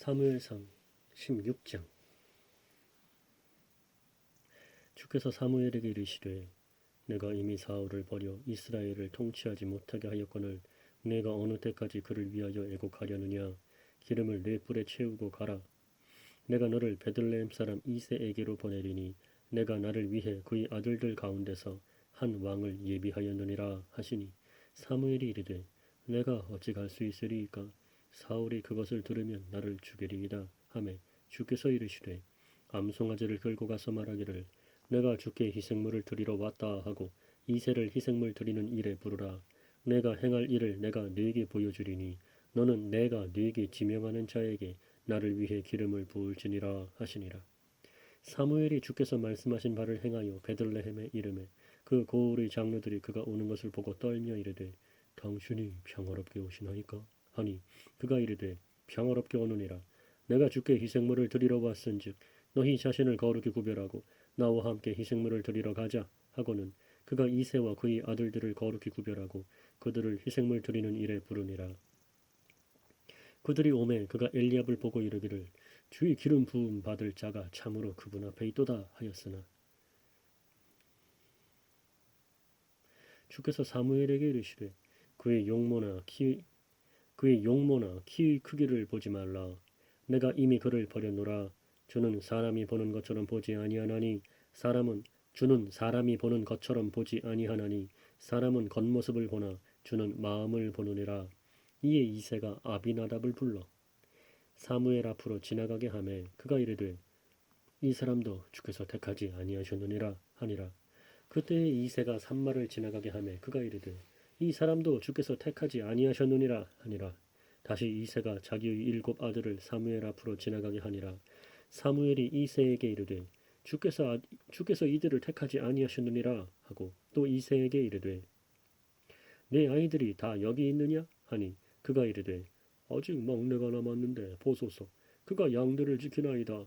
사무엘상 16장. 주께서 사무엘에게 이르시되 내가 이미 사울을 버려 이스라엘을 통치하지 못하게 하였거늘 내가 어느 때까지 그를 위하여 애곡하려느냐. 기름을 네 뿔에 채우고 가라. 내가 너를 베들레헴 사람 이새에게로 보내리니 내가 나를 위해 그의 아들들 가운데서 한 왕을 예비하였느니라 하시니 사무엘이 이르되 내가 어찌 갈 수 있으리이까. 사울이 그것을 들으면 나를 죽이리이다 하매 주께서 이르시되 암송아지를 끌고 가서 말하기를 내가 주께 희생물을 드리러 왔다 하고 이새를 희생물 드리는 일에 부르라. 내가 행할 일을 내가 네게 보여주리니 너는 내가 네게 지명하는 자에게 나를 위해 기름을 부을지니라 하시니라. 사무엘이 주께서 말씀하신 바를 행하여 베들레헴에 이르매 그 고을의 장로들이 그가 오는 것을 보고 떨며 이르되 당신이 평화롭게 오시나이까 하니 그가 이르되 평화롭게 오느니라. 내가 주께 희생물을 드리러 왔은즉 너희 자신을 거룩히 구별하고 나와 함께 희생물을 드리러 가자 하고는 그가 이새와 그의 아들들을 거룩히 구별하고 그들을 희생물 드리는 일에 부르니라. 그들이 오매 그가 엘리압을 보고 이르기를 주의 기름 부음 받을 자가 참으로 그분 앞에 있도다 하였으나 주께서 사무엘에게 이르시되 그의 용모나 키의 크기를 보지 말라. 내가 이미 그를 버렸노라. 주는 사람이 보는 것처럼 보지 아니하나니 주는 사람이 보는 것처럼 보지 아니하나니 사람은 겉모습을 보나 주는 마음을 보느니라. 이에 이새가 아비나답을 불러 사무엘 앞으로 지나가게 하매 그가 이르되 이 사람도 주께서 택하지 아니하셨느니라 하니라. 그때에 이새가 산마를 지나가게 하매 그가 이르되 이 사람도 주께서 택하지 아니하셨느니라 하니라. 다시 이새가 자기의 7 아들을 사무엘 앞으로 지나가게 하니라. 사무엘이 이새에게 이르되 주께서 이들을 택하지 아니하셨느니라 하고 또 이새에게 이르되 내 아이들이 다 여기 있느냐 하니 그가 이르되 아직 막내가 남았는데 보소서 그가 양들을 지키나이다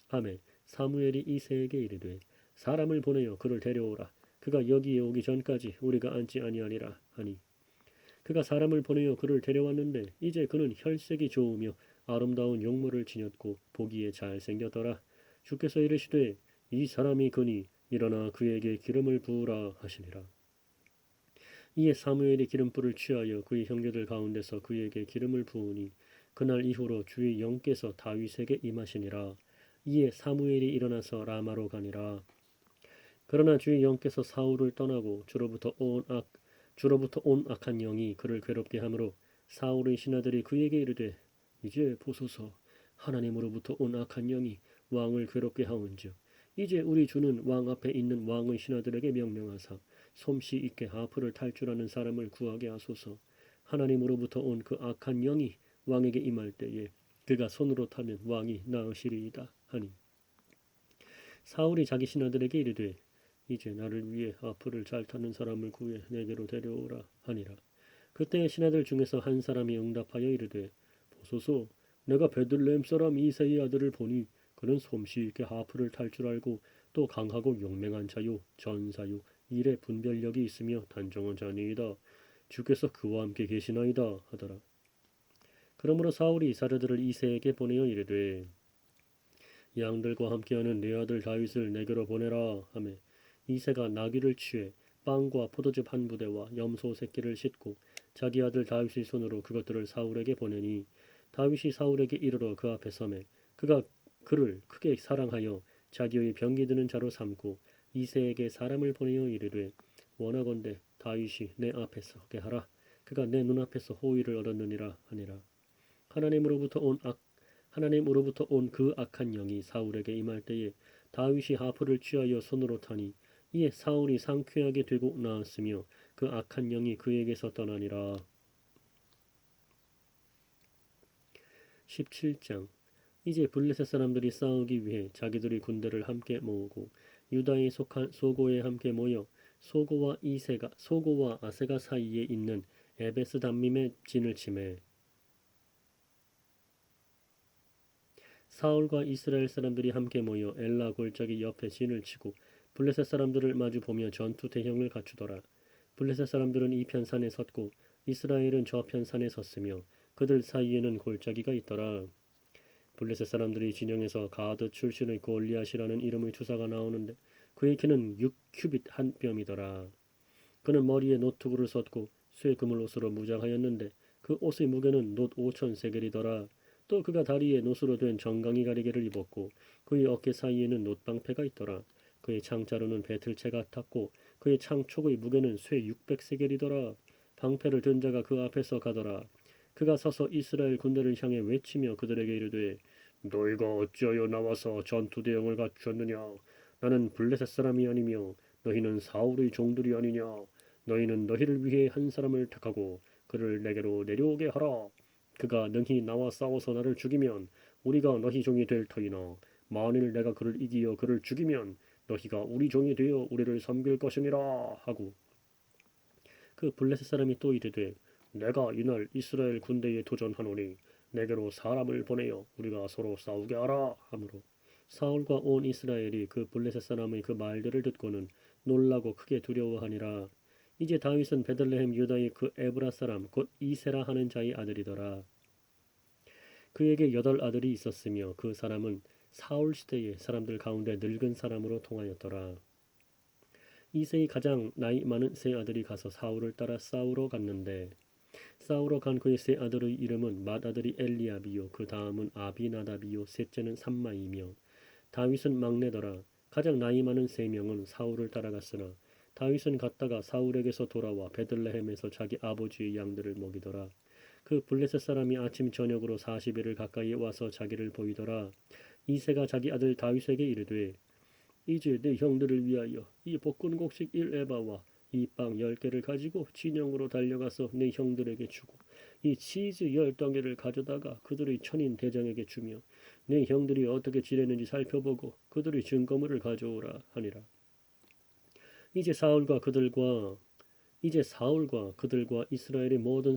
하매 사무엘이 이새에게 이르되 사람을 보내어 그를 데려오라. 그가 여기에 오기 전까지 우리가 앉지 아니하리라 하니 그가 사람을 보내어 그를 데려왔는데 이제 그는 혈색이 좋으며 아름다운 용모를 지녔고 보기에 잘생겼더라. 주께서 이르시되 이 사람이 그니 일어나 그에게 기름을 부으라 하시니라. 이에 사무엘이 기름불을 취하여 그의 형제들 가운데서 그에게 기름을 부으니 그날 이후로 주의 영께서 다윗에게 임하시니라. 이에 사무엘이 일어나서 라마로 가니라. 그러나 주의 영께서 사울을 떠나고 주로부터 온 악한 영이 그를 괴롭게 하므로 사울의 신하들이 그에게 이르되 이제 보소서 하나님으로부터 온 악한 영이 왕을 괴롭게 하온즉 이제 우리 주는 왕 앞에 있는 왕의 신하들에게 명령하사 솜씨 있게 하프를 탈 줄 아는 사람을 구하게 하소서. 하나님으로부터 온 그 악한 영이 왕에게 임할 때에 그가 손으로 타면 왕이 나으시리이다 하니 사울이 자기 신하들에게 이르되 이제 나를 위해 하프를 잘 타는 사람을 구해 내게로 데려오라 하니라. 그때의 신하들 중에서 한 사람이 응답하여 이르되 보소서 내가 베들레헴 사람 이새의 아들을 보니 그는 솜씨 있게 하프를 탈 줄 알고 또 강하고 용맹한 자요 전사요 일에 분별력이 있으며 단정한 자니이다. 주께서 그와 함께 계시나이다 하더라. 그러므로 사울이 사자들을 이새에게 보내어 이르되 양들과 함께하는 네 아들 다윗을 내게로 보내라 하매 이새가 나귀를 취해 빵과 포도즙 한 부대와 염소 새끼를 싣고 자기 아들 다윗의 손으로 그것들을 사울에게 보내니 다윗이 사울에게 이르러 그 앞에 서매 그가 그를 크게 사랑하여 자기의 병기 드는 자로 삼고 이새에게 사람을 보내어 이르되 원하건대 다윗이 내 앞에 서게 하라. 그가 내 눈앞에서 호의를 얻었느니라 하니라. 하나님으로부터 온 그 악한 영이 사울에게 임할 때에 다윗이 하프를 취하여 손으로 타니 이에 사울이 상쾌하게 되고 나았으며 그 악한 영이 그에게서 떠나니라. 17장. 이제 블레셋 사람들이 싸우기 위해 자기들의 군대를 함께 모으고 유다에 속한 소고에 함께 모여 소고와 아세가 사이에 있는 에베스 담밈의 진을 치매 사울과 이스라엘 사람들이 함께 모여 엘라 골짜기 옆에 진을 치고 블레셋 사람들을 마주 보며 전투 대형을 갖추더라. 블레셋 사람들은 이편 산에 섰고 이스라엘은 저편 산에 섰으며 그들 사이에는 골짜기가 있더라. 블레셋 사람들이 진영에서 가드 출신의 골리앗이라는 이름의 투사가 나오는데 그의 키는 6규빗 한 뼘이더라. 그는 머리에 노트구를 썼고 쇠 그물 옷으로 무장하였는데 그 옷의 무게는 놋 5천 세겔이더라. 또 그가 다리에 노수로 된 정강이 가리개를 입었고 그의 어깨 사이에는 놋방패가 있더라. 그의 창자루는 배틀채 같았고 그의 창촉의 무게는 쇠 600세겔이더라. 방패를 든 자가 그 앞에서 가더라. 그가 서서 이스라엘 군대를 향해 외치며 그들에게 이르되 너희가 어찌하여 나와서 전투 대형을 갖추었느냐. 나는 블레셋 사람이 아니며 너희는 사울의 종들이 아니냐. 너희는 너희를 위해 한 사람을 택하고 그를 내게로 내려오게 하라. 그가 능히 나와 싸워서 나를 죽이면 우리가 너희 종이 될 터이나 만일 내가 그를 이기어 그를 죽이면 너희가 우리 종이 되어 우리를 섬길 것이니라 하고 그 블레셋 사람이 또 이르되 내가 이날 이스라엘 군대에 도전하노니 내게로 사람을 보내어 우리가 서로 싸우게 하라 하므로 사울과 온 이스라엘이 그 블레셋 사람의 그 말들을 듣고는 놀라고 크게 두려워하니라. 이제 다윗은 베들레헴 유다의 그 에브라 사람 곧 이세라 하는 자의 아들이더라. 그에게 8 아들이 있었으며 그 사람은 사울 시대의 사람들 가운데 늙은 사람으로 통하였더라. 이세의 가장 나이 많은 세 아들이 가서 사울을 따라 싸우러 갔는데 싸우러 간 그의 세 아들의 이름은 맏아들이 엘리압이요 그 다음은 아비나답이요 셋째는 삼마이며 다윗은 막내더라. 가장 나이 많은 3명은 사울을 따라갔으나 다윗은 갔다가 사울에게서 돌아와 베들레헴에서 자기 아버지의 양들을 먹이더라. 그 블레셋 사람이 아침 저녁으로 40일을 가까이 와서 자기를 보이더라. 이새가 자기 아들 다윗에게 이르되 이제 내 형들을 위하여 이 볶은곡식 1에바와 이 빵 10개를 가지고 진영으로 달려가서 내 형들에게 주고 이 치즈 10덩이를 가져다가 그들의 천인 대장에게 주며 내 형들이 어떻게 지내는지 살펴보고 그들의 증거물을 가져오라 하니라. 이제 사울과 그들과 이스라엘의 모든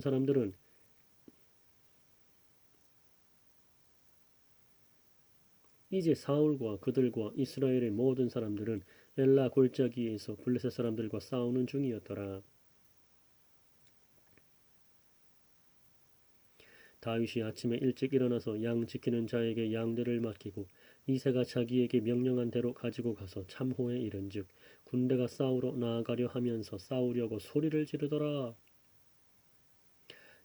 사람들은 엘라 골짜기에서 블레셋 사람들과 싸우는 중이었더라. 다윗이 아침에 일찍 일어나서 양 지키는 자에게 양들을 맡기고 이새가 자기에게 명령한 대로 가지고 가서 참호에 이른즉 군대가 싸우러 나아가려 하면서 싸우려고 소리를 지르더라.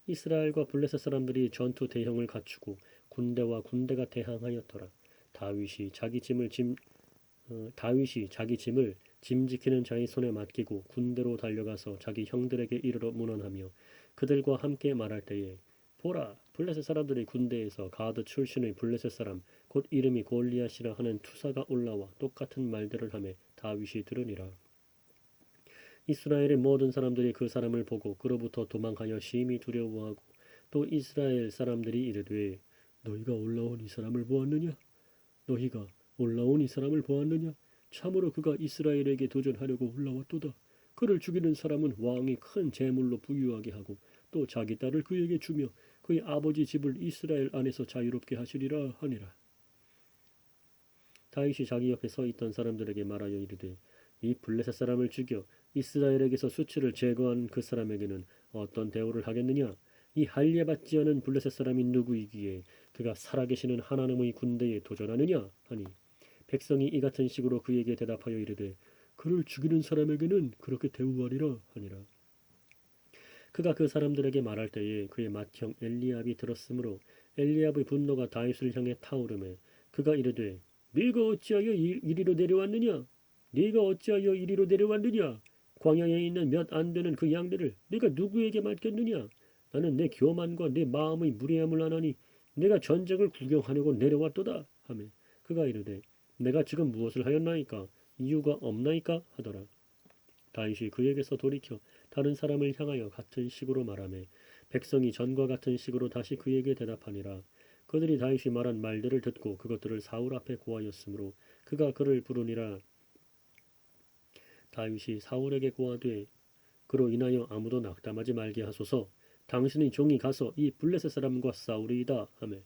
이스라엘과 블레셋 사람들이 전투 대형을 갖추고 군대가 대항하였더라. 다윗이 자기 짐을 짐 지키는 자의 손에 맡기고 군대로 달려가서 자기 형들에게 이르러 문안하며 그들과 함께 말할 때에 보라, 블레셋 사람들의 군대에서 가드 출신의 블레셋 사람 곧 이름이 골리앗이라 하는 투사가 올라와 똑같은 말들을 하며 다윗이 들으니라. 이스라엘의 모든 사람들이 그 사람을 보고 그로부터 도망하여 심히 두려워하고 또 이스라엘 사람들이 이르되 너희가 올라온 이 사람을 보았느냐? 참으로 그가 이스라엘에게 도전하려고 올라왔도다. 그를 죽이는 사람은 왕이 큰 재물로 부유하게 하고 또 자기 딸을 그에게 주며 그의 아버지 집을 이스라엘 안에서 자유롭게 하시리라 하니라. 다윗이 자기 옆에 서 있던 사람들에게 말하여 이르되 이 블레셋 사람을 죽여 이스라엘에게서 수치를 제거한 그 사람에게는 어떤 대우를 하겠느냐? 이 할례받지 않은 블레셋 사람이 누구이기에 그가 살아계시는 하나님의 군대에 도전하느냐? 하니 백성이 이 같은 식으로 그에게 대답하여 이르되 그를 죽이는 사람에게는 그렇게 대우하리라 하니라. 그가 그 사람들에게 말할 때에 그의 맏형 엘리압이 들었으므로 엘리압의 분노가 다윗을 향해 타오르매 그가 이르되 네가 어찌하여 이리로 내려왔느냐? 광야에 있는 몇 안 되는 그 양들을 네가 누구에게 맡겼느냐? 나는 내 교만과 내 마음의 무례함을 아나니 내가 전쟁을 구경하려고 내려왔도다 하며 그가 이르되 내가 지금 무엇을 하였나이까? 이유가 없나이까? 하더라. 다윗이 그에게서 돌이켜 다른 사람을 향하여 같은 식으로 말하며 백성이 전과 같은 식으로 다시 그에게 대답하니라. 그들이 다윗이 말한 말들을 듣고 그것들을 사울 앞에 고하였으므로 그가 그를 부르니라. 다윗이 사울에게 고하되 그로 인하여 아무도 낙담하지 말게 하소서. 당신의 종이 가서 이 블레셋 사람과 싸우리이다 하며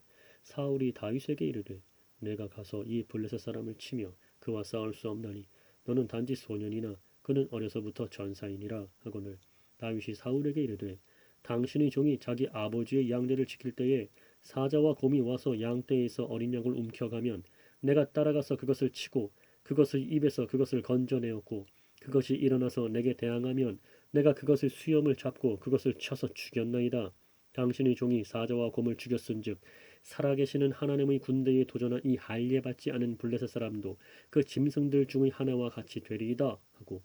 사울이 다윗에게 이르되 내가 가서 이 블레셋 사람을 치며 그와 싸울 수 없나니 너는 단지 소년이나 그는 어려서부터 전사이니라 하거늘 다윗이 사울에게 이르되 당신의 종이 자기 아버지의 양들을 지킬 때에 사자와 곰이 와서 양떼에서 어린 양을 움켜가면 내가 따라가서 그것을 치고 그것의 입에서 그것을 건져내었고 그것이 일어나서 내게 대항하면 내가 그것의 수염을 잡고 그것을 쳐서 죽였나이다. 당신의 종이 사자와 곰을 죽였은즉 살아계시는 하나님의 군대에 도전한 이 할례받지 않은 블레셋 사람도 그 짐승들 중의 하나와 같이 되리이다 하고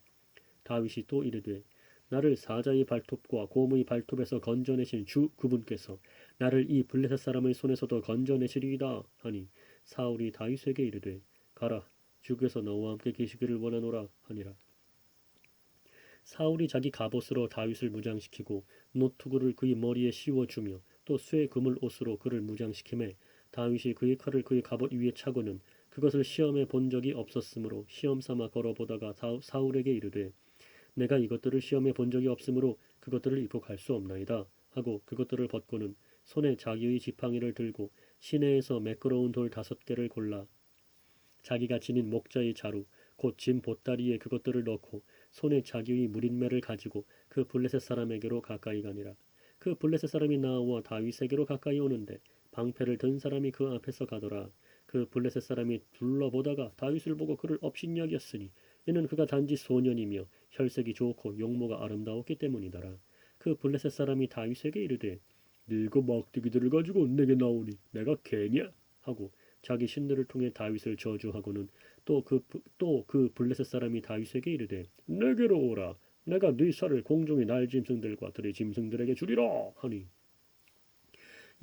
다윗이 또 이르되 나를 사자의 발톱과 곰의 발톱에서 건져내신 주 그분께서 나를 이 블레셋 사람의 손에서도 건져내시리이다 하니 사울이 다윗에게 이르되 가라 주께서 너와 함께 계시기를 원하노라 하니라. 사울이 자기 갑옷으로 다윗을 무장시키고 노투구를 그의 머리에 씌워주며 또 쇠 그물 옷으로 그를 무장시키매 다윗이 그의 칼을 그의 갑옷 위에 차고는 그것을 시험해 본 적이 없었으므로 시험 삼아 걸어보다가 사울에게 이르되 내가 이것들을 시험해 본 적이 없으므로 그것들을 입고 갈 수 없나이다 하고 그것들을 벗고는 손에 자기의 지팡이를 들고 시내에서 매끄러운 돌 5개를 골라 자기가 지닌 목자의 자루 곧 짐 보따리에 그것들을 넣고 손에 자기의 무린매를 가지고 그 블레셋 사람에게로 가까이 가니라. 그 블레셋 사람이 나와 다윗에게로 가까이 오는데 방패를 든 사람이 그 앞에서 가더라. 그 블레셋 사람이 둘러보다가 다윗을 보고 그를 업신여겼으니 이는 그가 단지 소년이며 혈색이 좋고 용모가 아름다웠기 때문이더라. 그 블레셋 사람이 다윗에게 이르되 네가 막대기들을 가지고 내게 나오니 내가 개냐 하고 자기 신들을 통해 다윗을 저주하고는 또 그 블레셋 사람이 다윗에게 이르되 내게로 오라 내가 네 살을 공중의 날 짐승들과 들의 짐승들에게 주리라 하니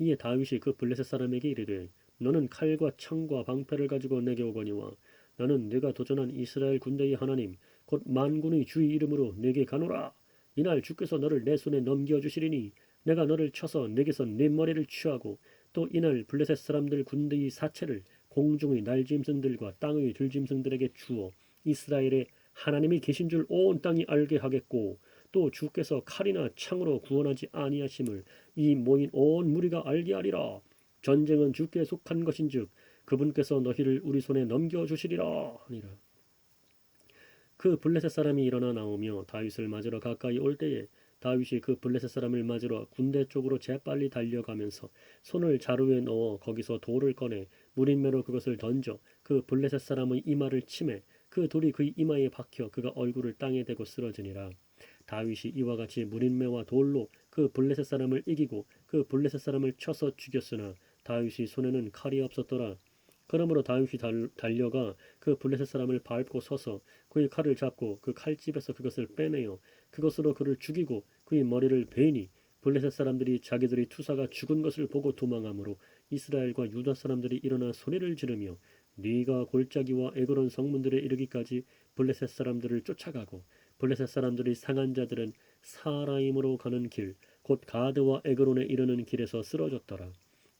이에 다윗이 그 블레셋 사람에게 이르되 너는 칼과 창과 방패를 가지고 내게 오거니와 나는 네가 도전한 이스라엘 군대의 하나님 곧 만군의 주의 이름으로 내게 가노라. 이날 주께서 너를 내 손에 넘겨주시리니 내가 너를 쳐서 내게서 네 머리를 취하고 또 이날 블레셋 사람들 군대의 사체를 공중의 날짐승들과 땅의 들짐승들에게 주어 이스라엘에 하나님이 계신 줄 온 땅이 알게 하겠고 또 주께서 칼이나 창으로 구원하지 아니하심을 이 모인 온 무리가 알게 하리라. 전쟁은 주께 속한 것인즉 그분께서 너희를 우리 손에 넘겨주시리라 하니라. 그 블레셋 사람이 일어나 나오며 다윗을 맞으러 가까이 올 때에 다윗이 그 블레셋 사람을 맞으러 군대 쪽으로 재빨리 달려가면서 손을 자루에 넣어 거기서 돌을 꺼내 무린매로 그것을 던져 그 블레셋 사람의 이마를 치매 그 돌이 그의 이마에 박혀 그가 얼굴을 땅에 대고 쓰러지니라. 다윗이 이와 같이 무린매와 돌로 그 블레셋 사람을 이기고 그 블레셋 사람을 쳐서 죽였으나 다윗이 손에는 칼이 없었더라. 그러므로 다윗이 달려가 그 블레셋 사람을 밟고 서서 그의 칼을 잡고 그 칼집에서 그것을 빼내어 그것으로 그를 죽이고 그의 머리를 베니 블레셋 사람들이 자기들의 투사가 죽은 것을 보고 도망하므로 이스라엘과 유다 사람들이 일어나 소리를 지르며 네가 골짜기와 에그론 성문들에 이르기까지 블레셋 사람들을 쫓아가고 블레셋 사람들의 상한 자들은 사라임으로 가는 길 곧 가드와 에그론에 이르는 길에서 쓰러졌더라.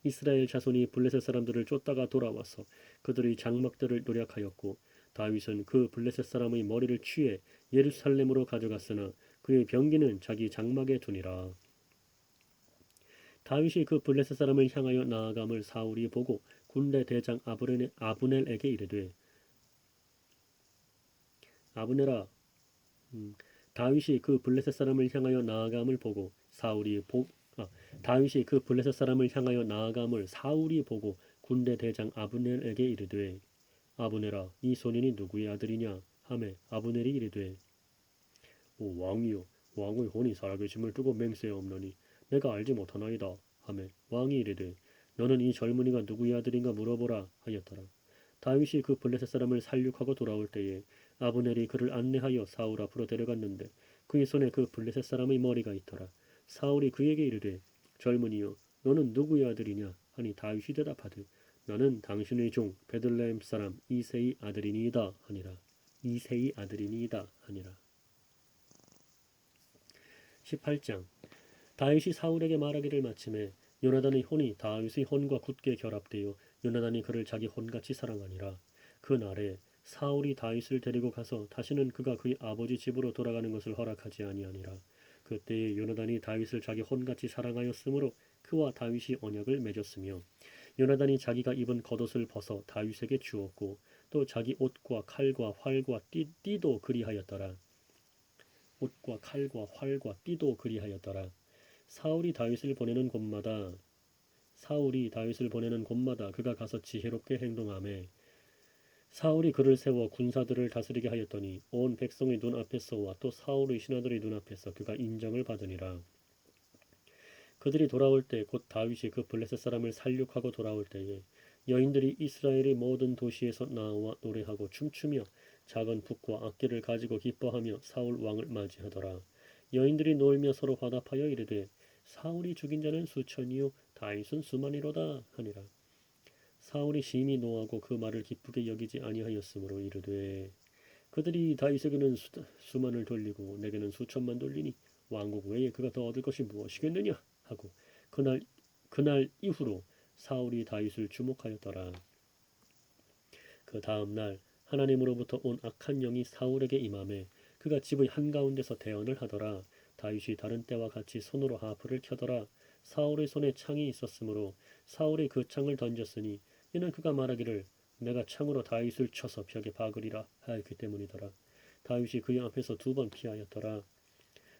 이스라엘 자손이 블레셋 사람들을 쫓다가 돌아와서 그들의 장막들을 노략하였고 다윗은 그 블레셋 사람의 머리를 취해 예루살렘으로 가져갔으나 그의 병기는 자기 장막에 두니라. 다윗이 그 블레셋 사람을 향하여 나아감을 사울이 보고 군대 대장 아브넬에게 이르되 아브넬아 다윗이 그 블레셋 사람을 향하여 나아감을 보고 다윗이 그 블레셋 사람을 향하여 나아감을 사울이 보고 군대 대장 아브넬에게 이르되 아브넬아 이 소년이 누구의 아들이냐 하매 아브넬이 이르되 오 왕이여 왕의 혼이 살아계심을 두고 맹세하옵나니 내가 알지 못하나이다 하매 왕이 이르되 너는 이 젊은이가 누구의 아들인가 물어보라 하였더라. 다윗이 그 블레셋 사람을 살육하고 돌아올 때에 아브넬이 그를 안내하여 사울 앞으로 데려갔는데 그의 손에 그 블레셋 사람의 머리가 있더라. 사울이 그에게 이르되 젊은이여 너는 누구의 아들이냐 하니 다윗이 대답하되 나는 당신의 종 베들레헴 사람 이새의 아들이니이다 하니라. 이새의 아들이니이다 하니라. 18장 다윗이 사울에게 말하기를 마침에 요나단의 혼이 다윗의 혼과 굳게 결합되어 요나단이 그를 자기 혼같이 사랑하니라. 그날에 사울이 다윗을 데리고 가서 다시는 그가 그의 아버지 집으로 돌아가는 것을 허락하지 아니하니라. 그때에 요나단이 다윗을 자기 혼같이 사랑하였으므로 그와 다윗이 언약을 맺었으며 요나단이 자기가 입은 겉옷을 벗어 다윗에게 주었고 또 자기 옷과 칼과 활과 띠도 그리하였더라. 옷과 칼과 활과 띠도 그리하였더라. 사울이 다윗을 보내는 곳마다 사울이 다윗을 보내는 곳마다 그가 가서 지혜롭게 행동하매 사울이 그를 세워 군사들을 다스리게 하였더니 온 백성의 눈앞에서와 또 사울의 신하들의 눈앞에서 그가 인정을 받으니라. 그들이 돌아올 때 곧 다윗이 그 블레셋 사람을 살육하고 돌아올 때에 여인들이 이스라엘의 모든 도시에서 나와 노래하고 춤추며 작은 북과 악기를 가지고 기뻐하며 사울 왕을 맞이하더라. 여인들이 놀며 서로 화답하여 이르되 사울이 죽인 자는 수천이요 다윗은 수만이로다 하니라. 사울이 심히 노하고 그 말을 기쁘게 여기지 아니하였으므로 이르되 그들이 다윗에게는 수만을 돌리고 내게는 수천만 돌리니 왕국 외에 그가 더 얻을 것이 무엇이겠느냐 하고 그날 이후로 사울이 다윗을 주목하였더라. 그 다음 날 하나님으로부터 온 악한 영이 사울에게 임하매 그가 집의 한가운데서 대언을 하더라. 다윗이 다른 때와 같이 손으로 하프를 켜더라. 사울의 손에 창이 있었으므로 사울이 그 창을 던졌으니 이는 그가 말하기를 내가 창으로 다윗을 쳐서 벽에 박으리라 하였기 때문이더라. 다윗이 그의 앞에서 2번 피하였더라.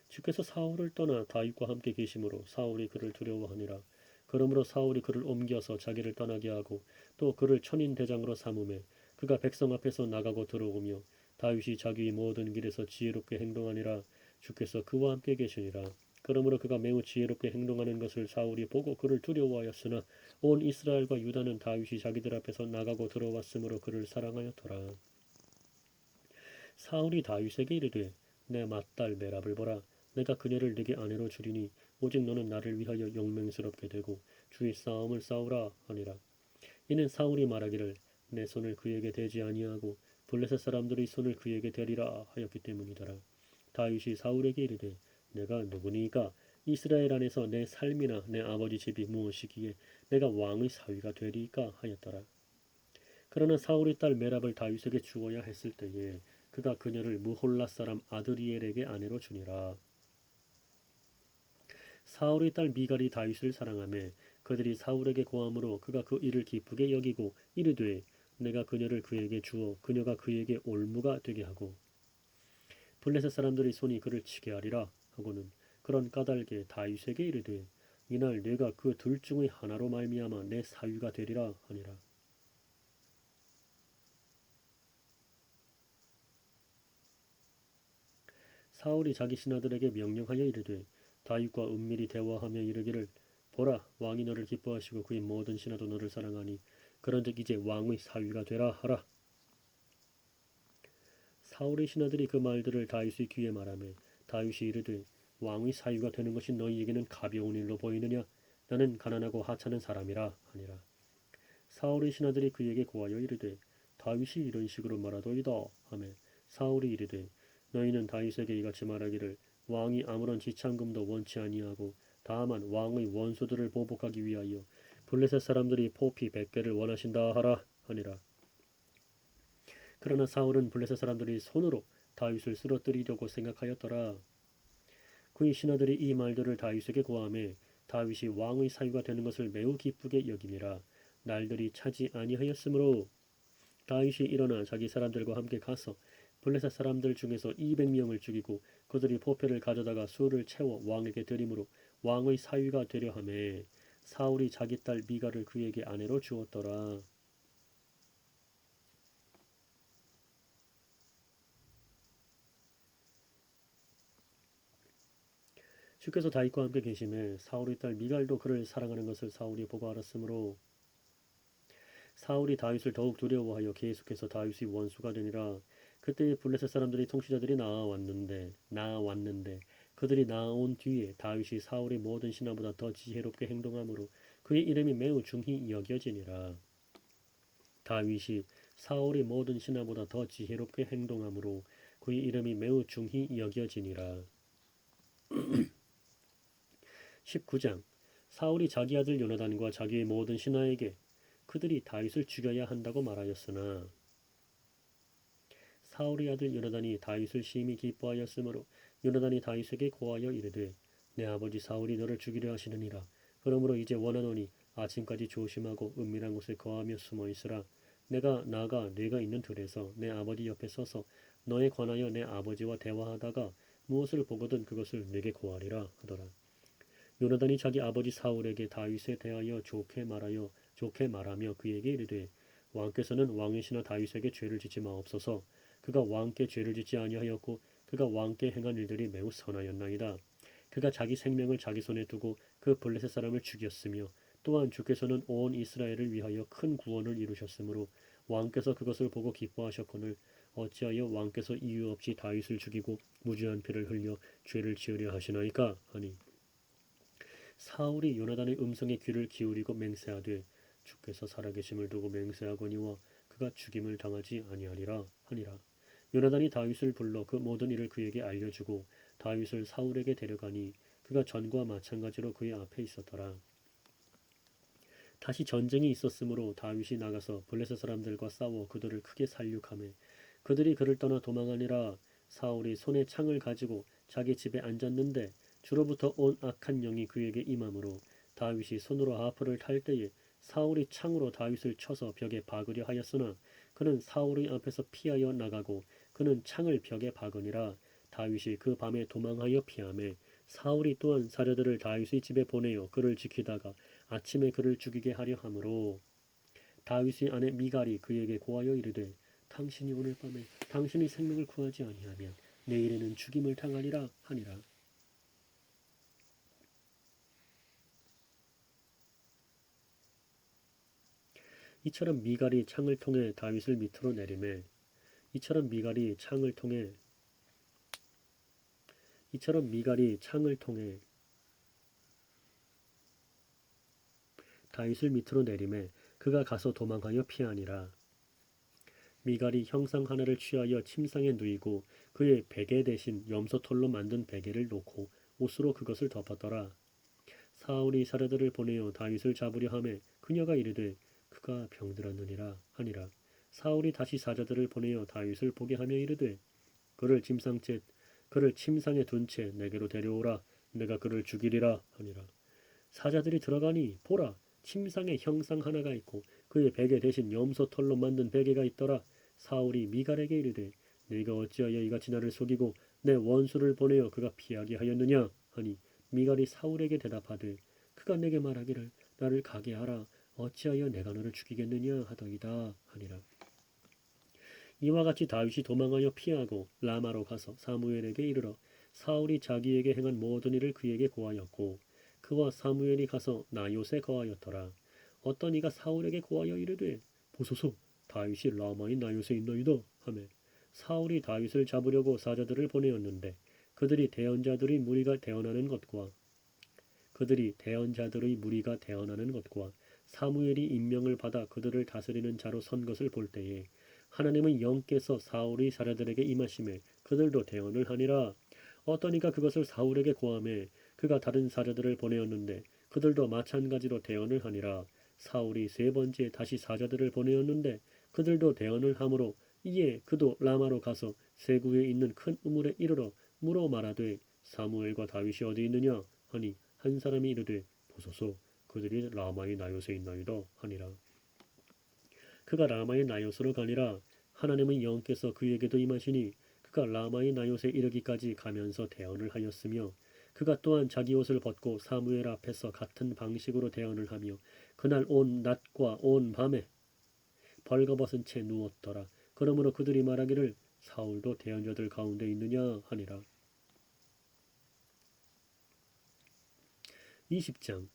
주께서 사울을 떠나 다윗과 함께 계심으로 사울이 그를 두려워하니라. 그러므로 사울이 그를 옮겨서 자기를 떠나게 하고 또 그를 천인 대장으로 삼음에 그가 백성 앞에서 나가고 들어오며 다윗이 자기의 모든 길에서 지혜롭게 행동하니라. 주께서 그와 함께 계시니라. 그러므로 그가 매우 지혜롭게 행동하는 것을 사울이 보고 그를 두려워하였으나 온 이스라엘과 유다는 다윗이 자기들 앞에서 나가고 들어왔으므로 그를 사랑하였더라. 사울이 다윗에게 이르되 내 맏딸 메랍을 보라. 내가 그녀를 네게 아내로 주리니 오직 너는 나를 위하여 용맹스럽게 되고 주의 싸움을 싸우라 하니라. 이는 사울이 말하기를 내 손을 그에게 대지 아니하고 블레셋 사람들의 손을 그에게 대리라 하였기 때문이더라. 다윗이 사울에게 이르되 내가 누구니까 이스라엘 안에서 내 삶이나 내 아버지 집이 무엇이기에 내가 왕의 사위가 되리까 하였더라. 그러나 사울의 딸 메랍을 다윗에게 주어야 했을 때에 그가 그녀를 무홀라 사람 아드리엘에게 아내로 주니라. 사울의 딸 미갈이 다윗을 사랑하며 그들이 사울에게 고함으로 그가 그 일을 기쁘게 여기고 이르되 내가 그녀를 그에게 주어 그녀가 그에게 올무가 되게 하고 블레셋 사람들의 손이 그를 치게 하리라 하고는 그런 까닭에 다윗에게 이르되 이날 내가 그 둘 중의 하나로 말미암아 내 사위가 되리라 하니라. 사울이 자기 신하들에게 명령하여 이르되 다윗과 은밀히 대화하며 이르기를 보라 왕이 너를 기뻐하시고 그의 모든 신하도 너를 사랑하니 그런즉 이제 왕의 사위가 되라 하라. 사울의 신하들이 그 말들을 다윗의 귀에 말하며 다윗이 이르되 왕의 사위가 되는 것이 너희에게는 가벼운 일로 보이느냐 나는 가난하고 하찮은 사람이라 하니라. 사울의 신하들이 그에게 고하여 이르되 다윗이 이런 식으로 말하도이다 하며 사울이 이르되 너희는 다윗에게 이같이 말하기를 왕이 아무런 지참금도 원치 아니하고 다만 왕의 원수들을 보복하기 위하여 블레셋 사람들이 포피 100개를 원하신다 하라 하니라. 그러나 사울은 블레셋 사람들이 손으로 다윗을 쓰러뜨리려고 생각하였더라. 그의 신하들이 이 말들을 다윗에게 고하매 다윗이 왕의 사위가 되는 것을 매우 기쁘게 여기니라. 날들이 차지 아니하였으므로 다윗이 일어나 자기 사람들과 함께 가서 블레셋 사람들 중에서 200명을 죽이고 그들이 포표를 가져다가 술을 채워 왕에게 드림으로 왕의 사위가 되려 하매 사울이 자기 딸 미갈을 그에게 아내로 주었더라. 주께서 다윗과 함께 계심에 사울의 딸 미갈도 그를 사랑하는 것을 사울이 보고 알았으므로 사울이 다윗을 더욱 두려워하여 계속해서 다윗의 원수가 되니라. 그때 블레셋 사람들이 통치자들이 나왔는데 그들이 나온 뒤에 다윗이 사울의 모든 신하보다 더 지혜롭게 행동하므로 그의 이름이 매우 중히 여겨지니라. 다윗이 사울의 모든 신하보다 더 지혜롭게 행동하므로 그의 이름이 매우 중히 여겨지니라. 19장 사울이 자기 아들 요나단과 자기의 모든 신하에게 그들이 다윗을 죽여야 한다고 말하였으나 사울의 아들 요나단이 다윗을 심히 기뻐하였으므로 요나단이 다윗에게 고하여 이르되 내 아버지 사울이 너를 죽이려 하시느니라. 그러므로 이제 원하노니 아침까지 조심하고 은밀한 곳에 거하며 숨어 있으라. 내가 나가 네가 있는 들에서 내 아버지 옆에 서서 너에 관하여 내 아버지와 대화하다가 무엇을 보거든 그것을 내게 고하리라 하더라. 요나단이 자기 아버지 사울에게 다윗에 대하여 좋게 말하며 그에게 이르되 왕께서는 왕이시나 다윗에게 죄를 짓지 마옵소서. 그가 왕께 죄를 짓지 아니하였고 그가 왕께 행한 일들이 매우 선하였나이다. 그가 자기 생명을 자기 손에 두고 그 블레셋 사람을 죽였으며 또한 주께서는 온 이스라엘을 위하여 큰 구원을 이루셨으므로 왕께서 그것을 보고 기뻐하셨거늘 어찌하여 왕께서 이유 없이 다윗을 죽이고 무죄한 피를 흘려 죄를 지으려 하시나이까 하니 사울이 요나단의 음성에 귀를 기울이고 맹세하되 주께서 살아계심을 두고 맹세하거니와 그가 죽임을 당하지 아니하리라 하니라. 요나단이 다윗을 불러 그 모든 일을 그에게 알려주고 다윗을 사울에게 데려가니 그가 전과 마찬가지로 그의 앞에 있었더라. 다시 전쟁이 있었으므로 다윗이 나가서 블레셋 사람들과 싸워 그들을 크게 살육하매 그들이 그를 떠나 도망하니라. 사울이 손에 창을 가지고 자기 집에 앉았는데 주로부터 온 악한 영이 그에게 임함으로 다윗이 손으로 하프를 탈 때에 사울이 창으로 다윗을 쳐서 벽에 박으려 하였으나 그는 사울의 앞에서 피하여 나가고 그는 창을 벽에 박으니라. 다윗이 그 밤에 도망하여 피하매 사울이 또한 사려들을 다윗의 집에 보내어 그를 지키다가 아침에 그를 죽이게 하려 하므로 다윗의 아내 미갈이 그에게 고하여 이르되 당신이 오늘 밤에 당신의 생명을 구하지 아니하면 내일에는 죽임을 당하리라 하니라. 이처럼 미갈이 창을 통해 다윗을 밑으로 내리매 이처럼 미갈이 창을 통해 다윗을 밑으로 내리매 그가 가서 도망하여 피하니라. 미갈이 형상 하나를 취하여 침상에 누이고 그의 베개 대신 염소털로 만든 베개를 놓고 옷으로 그것을 덮었더라. 사울이 사려들을 보내어 다윗을 잡으려 하매 그녀가 이르되 그가 병들었느니라 하니라. 사울이 다시 사자들을 보내어 다윗을 보게 하며 이르되 그를 침상에 둔 채 내게로 데려오라. 내가 그를 죽이리라 하니라. 사자들이 들어가니 보라 침상에 형상 하나가 있고 그의 베개 대신 염소털로 만든 베개가 있더라. 사울이 미갈에게 이르되 네가 어찌하여 이같이 나를 속이고 내 원수를 보내어 그가 피하게 하였느냐 하니 미갈이 사울에게 대답하되 그가 내게 말하기를 나를 가게 하라. 어찌하여 내가 너를 죽이겠느냐 하더이다 하니라. 이와 같이 다윗이 도망하여 피하고 라마로 가서 사무엘에게 이르러 사울이 자기에게 행한 모든 일을 그에게 고하였고 그와 사무엘이 가서 나요새 거하였더라. 어떤 이가 사울에게 고하여 이르되 보소서 다윗이 라마인 나요새 있나이다 하매 사울이 다윗을 잡으려고 사자들을 보내었는데 그들이 대언자들의 무리가 대언하는 것과 사무엘이 임명을 받아 그들을 다스리는 자로 선 것을 볼 때에 하나님의 영께서 사울의 사자들에게 임하심에 그들도 대언을 하니라. 어떤 이가 그것을 사울에게 고하매 그가 다른 사자들을 보내었는데 그들도 마찬가지로 대언을 하니라. 사울이 세 번째 다시 사자들을 보내었는데 그들도 대언을 하므로 이에 그도 라마로 가서 세구에 있는 큰 우물에 이르러 물어 말하되 사무엘과 다윗이 어디 있느냐 하니 한 사람이 이르되 보소서 그들이 라마의 나요새 있나이다 하니라. 그가 라마의 나요스로 가니라. 하나님의 영께서 그에게도 임하시니 그가 라마의 나요스에 이르기까지 가면서 대언을 하였으며 그가 또한 자기 옷을 벗고 사무엘 앞에서 같은 방식으로 대언을 하며 그날 온 낮과 온 밤에 벌거벗은 채 누웠더라. 그러므로 그들이 말하기를 사울도 대언자들 가운데 있느냐 하니라. 20장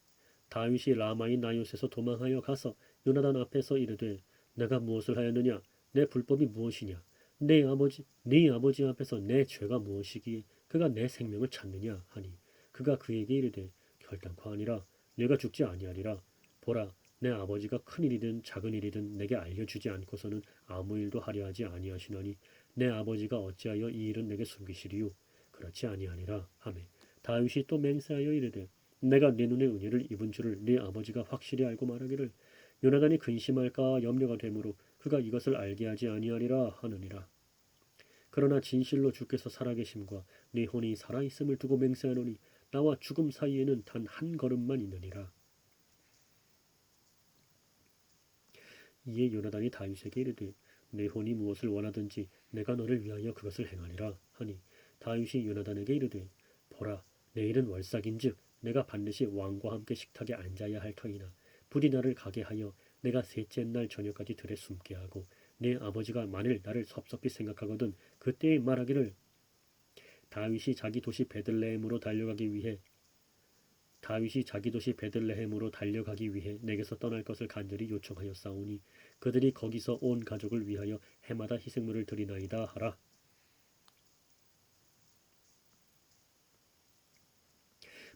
다윗이 라마의 나요스에서 도망하여 가서 요나단 앞에서 이르되 내가 무엇을 하였느냐 내 불법이 무엇이냐 네 아버지 앞에서 내 죄가 무엇이기에 그가 내 생명을 찾느냐 하니 그가 그에게 이르되 결단코 아니라 내가 죽지 아니하리라. 보라 내 아버지가 큰 일이든 작은 일이든 내게 알려주지 않고서는 아무 일도 하려 하지 아니하시나니 내 아버지가 어찌하여 이 일은 내게 숨기시리요 그렇지 아니하니라 하매 다윗이 또 맹세하여 이르되 내가 네 눈의 은혜를 입은 줄을 네 아버지가 확실히 알고 말하기를 요나단이 근심할까 염려가 되므로 그가 이것을 알게 하지 아니하리라 하느니라. 그러나 진실로 주께서 살아계심과 네 혼이 살아있음을 두고 맹세하노니 나와 죽음 사이에는 단 한 걸음만 있느니라. 이에 요나단이 다윗에게 이르되 네 혼이 무엇을 원하든지 내가 너를 위하여 그것을 행하리라 하니 다윗이 요나단에게 이르되 보라 내일은 월삭인즉 내가 반드시 왕과 함께 식탁에 앉아야 할 터이나 부디 나를 가게 하여 내가 셋째 날 저녁까지 들에 숨게 하고 내 아버지가 만일 나를 섭섭히 생각하거든 그때에 말하기를 다윗이 자기 도시 베들레헴으로 달려가기 위해 내게서 떠날 것을 간절히 요청하였사오니 그들이 거기서 온 가족을 위하여 해마다 희생물을 드리나이다 하라.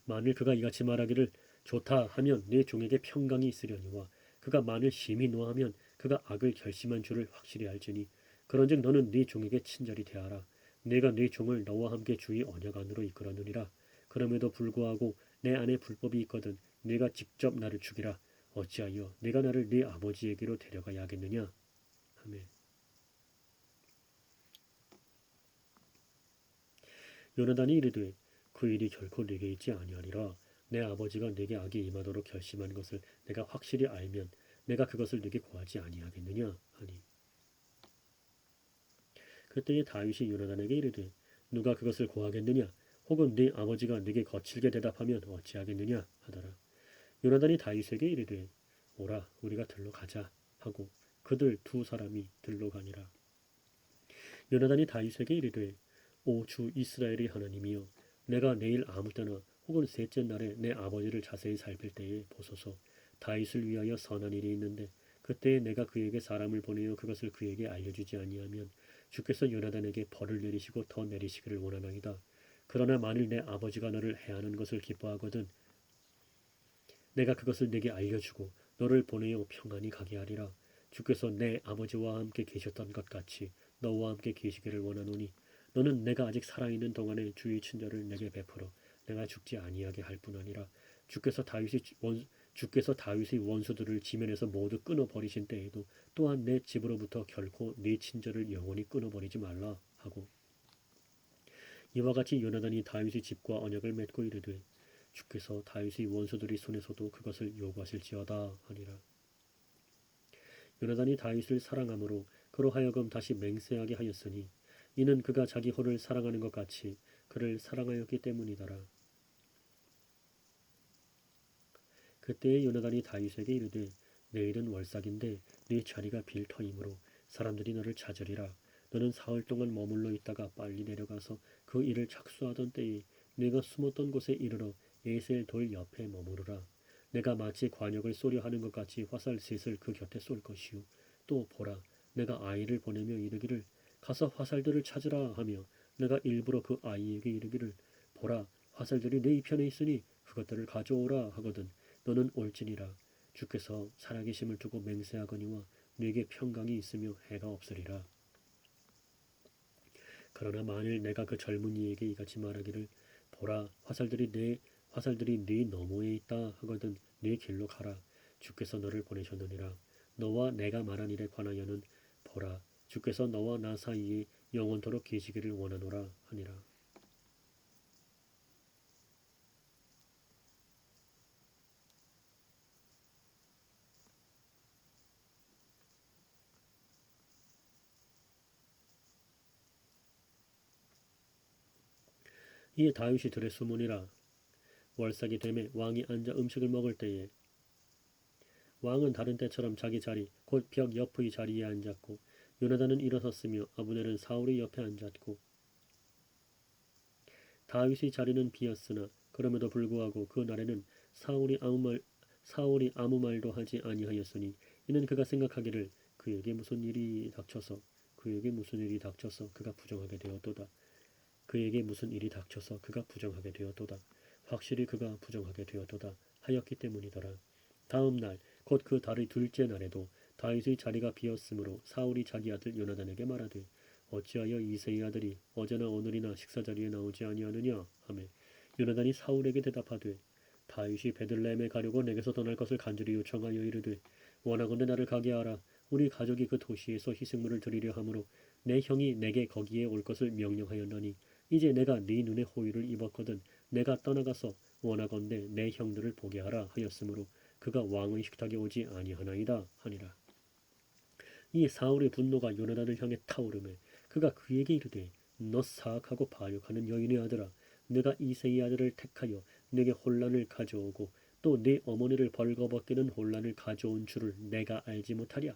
만일 그가 이같이 말하기를 좋다 하면 내 종에게 평강이 있으려니와 그가 만일 심히 노하면 그가 악을 결심한 줄을 확실히 알지니 그런즉 너는 네 종에게 친절히 대하라. 내가 네 종을 너와 함께 주의 언약 안으로 이끌었느니라. 그럼에도 불구하고 내 안에 불법이 있거든 네가 직접 나를 죽이라. 어찌하여 내가 나를 네 아버지에게로 데려가야 하겠느냐. 아멘. 요나단이 이르되 그 일이 결코 네게 있지 아니하리라. 내 아버지가 네게 악이 임하도록 결심한 것을 내가 확실히 알면 내가 그것을 네게 고하지 아니하겠느냐 하니 그때에 다윗이 요나단에게 이르되 누가 그것을 고하겠느냐 혹은 네 아버지가 네게 거칠게 대답하면 어찌하겠느냐 하더라. 요나단이 다윗에게 이르되 오라 우리가 들러 가자 하고 그들 두 사람이 들러 가니라. 요나단이 다윗에게 이르되 오 주 이스라엘의 하나님이여 내가 내일 아무 때나 혹은 셋째 날에 내 아버지를 자세히 살필 때에 보소서 다윗을 위하여 선한 일이 있는데 그때에 내가 그에게 사람을 보내어 그것을 그에게 알려주지 아니하면 주께서 요나단에게 벌을 내리시고 더 내리시기를 원하나이다. 그러나 만일 내 아버지가 너를 해하는 것을 기뻐하거든 내가 그것을 내게 알려주고 너를 보내어 평안히 가게 하리라. 주께서 내 아버지와 함께 계셨던 것 같이 너와 함께 계시기를 원하노니 너는 내가 아직 살아있는 동안에 주의 친절을 내게 베풀어 내가 죽지 아니하게 할 뿐 아니라 주께서 다윗의 원수들을 지면에서 모두 끊어버리신 때에도 또한 내 집으로부터 결코 네 친절을 영원히 끊어버리지 말라 하고 이와 같이 요나단이 다윗의 집과 언약을 맺고 이르되 주께서 다윗의 원수들의 손에서도 그것을 요구하실지어다 하니라. 요나단이 다윗을 사랑함으로 그로 하여금 다시 맹세하게 하였으니 이는 그가 자기 혼을 사랑하는 것 같이 그를 사랑하였기 때문이더라. 그때에 요나단이 다윗에게 이르되 내일은 월삭인데 네 자리가 빌 터이므로 사람들이 너를 찾으리라. 너는 사흘 동안 머물러 있다가 빨리 내려가서 그 일을 착수하던 때에 내가 숨었던 곳에 이르러 에셀 돌 옆에 머무르라. 내가 마치 관역을 쏘려 하는 것 같이 화살 셋을 그 곁에 쏠 것이요 또 보라 내가 아이를 보내며 이르기를 가서 화살들을 찾으라 하며 내가 일부러 그 아이에게 이르기를 보라 화살들이 내 이편에 있으니 그것들을 가져오라 하거든 너는 올지니라. 주께서 살아계심을 두고 맹세하거니와 네게 평강이 있으며 해가 없으리라. 그러나 만일 내가 그 젊은이에게 이같이 말하기를 보라 화살들이 네 너머에 있다 하거든 네 길로 가라. 주께서 너를 보내셨느니라. 너와 내가 말한 일에 관하여는 보라 주께서 너와 나 사이에 영원토록 계시기를 원하노라 하니라. 이에 다윗이 들에 숨으니라. 월삭이 되매 왕이 앉아 음식을 먹을 때에 왕은 다른 때처럼 자기 자리 곧 벽 옆의 자리에 앉았고 요나단은 일어섰으며 아브넬은 사울의 옆에 앉았고 다윗의 자리는 비었으나 그럼에도 불구하고 그 날에는 사울이 아무 말도 하지 아니하였으니 이는 그가 생각하기를 그에게 무슨 일이 닥쳐서 그가 부정하게 되었도다. 그에게 무슨 일이 닥쳐서 그가 부정하게 되었도다. 확실히 그가 부정하게 되었도다 하였기 때문이더라. 다음 날 곧 그 달의 둘째 날에도 다윗의 자리가 비었으므로 사울이 자기 아들 요나단에게 말하되 어찌하여 이새의 아들이 어제나 오늘이나 식사 자리에 나오지 아니하느냐 하매 요나단이 사울에게 대답하되 다윗이 베들레헴에 가려고 내게서 떠날 것을 간절히 요청하여 이르되 원하건대 나를 가게 하라. 우리 가족이 그 도시에서 희생물을 드리려 하므로 내 형이 내게 거기에 올 것을 명령하였나니 이제 내가 네 눈에 호의를 입었거든 내가 떠나가서 원하건대 내 형들을 보게 하라 하였으므로 그가 왕의 식탁에 오지 아니하나이다 하니라. 이 사울의 분노가 요나단을 향해 타오르매 그가 그에게 이르되 너 사악하고 반역하는 여인의 아들아 내가 이새의 아들을 택하여 내게 혼란을 가져오고 또 네 어머니를 벌거벗기는 혼란을 가져온 줄을 내가 알지 못하랴.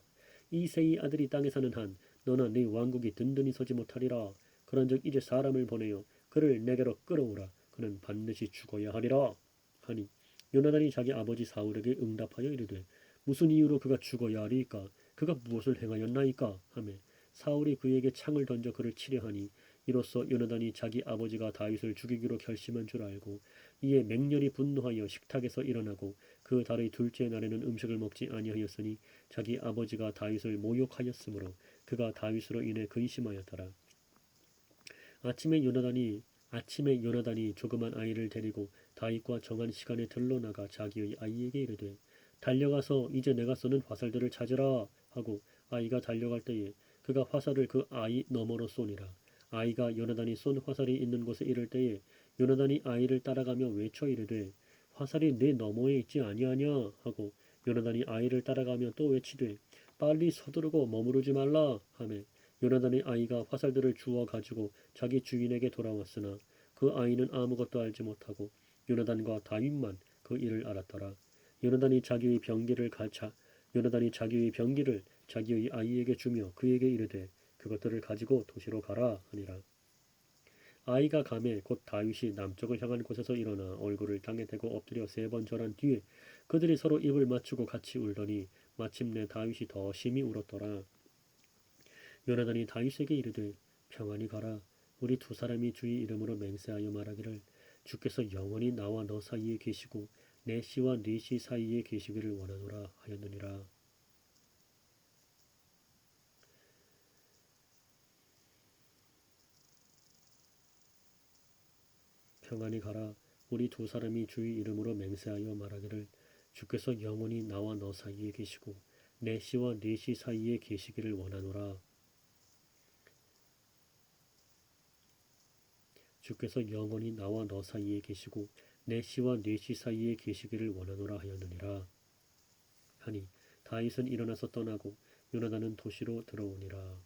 이새의 아들이 땅에 사는 한 너나 네 왕국이 든든히 서지 못하리라. 그런즉 이제 사람을 보내어 그를 내게로 끌어오라. 그는 반드시 죽어야 하리라 하니 요나단이 자기 아버지 사울에게 응답하여 이르되 무슨 이유로 그가 죽어야 하리이까? 그가 무엇을 행하였나이까? 하매 사울이 그에게 창을 던져 그를 치려 하니 이로써 요나단이 자기 아버지가 다윗을 죽이기로 결심한 줄 알고 이에 맹렬히 분노하여 식탁에서 일어나고 그 달의 둘째 날에는 음식을 먹지 아니하였으니 자기 아버지가 다윗을 모욕하였으므로 그가 다윗으로 인해 근심하였더라. 아침에 요나단이 조그만 아이를 데리고 다윗과 정한 시간에 들러나가 자기의 아이에게 이르되 달려가서 이제 내가 쏘는 화살들을 찾으라 하고 아이가 달려갈 때에 그가 화살을 그 아이 너머로 쏘니라. 아이가 요나단이 쏜 화살이 있는 곳에 이를 때에 요나단이 아이를 따라가며 외쳐 이르되 화살이 내 너머에 있지 아니하냐 하고 요나단이 아이를 따라가며 또 외치되 빨리 서두르고 머무르지 말라 하매 요나단의 아이가 화살들을 주워 가지고 자기 주인에게 돌아왔으나 그 아이는 아무것도 알지 못하고 요나단과 다윗만 그 일을 알았더라. 요나단이 자기의 병기를 자기의 아이에게 주며 그에게 이르되 그것들을 가지고 도시로 가라 하니라. 아이가 가매 곧 다윗이 남쪽을 향한 곳에서 일어나 얼굴을 땅에 대고 엎드려 3번 절한 뒤에 그들이 서로 입을 맞추고 같이 울더니 마침내 다윗이 더 심히 울었더라. 요나단이 다윗에게 이르되 평안히 가라. 우리 두 사람이 주의 이름으로 맹세하여 말하기를 주께서 영원히 나와 너 사이에 계시고 내 씨와 네 씨 사이에 계시기를 원하노라 하였느니라. 평안히 가라. 우리 두 사람이 주의 이름으로 맹세하여 말하기를 주께서 영원히 나와 너 사이에 계시고 내 씨와 네 씨 사이에 계시기를 원하노라. 주께서 영원히 나와 너 사이에 계시고 내 씨와 네 씨 사이에 계시기를 원하노라 하였느니라 하니 다윗은 일어나서 떠나고 요나단은 도시로 들어오니라.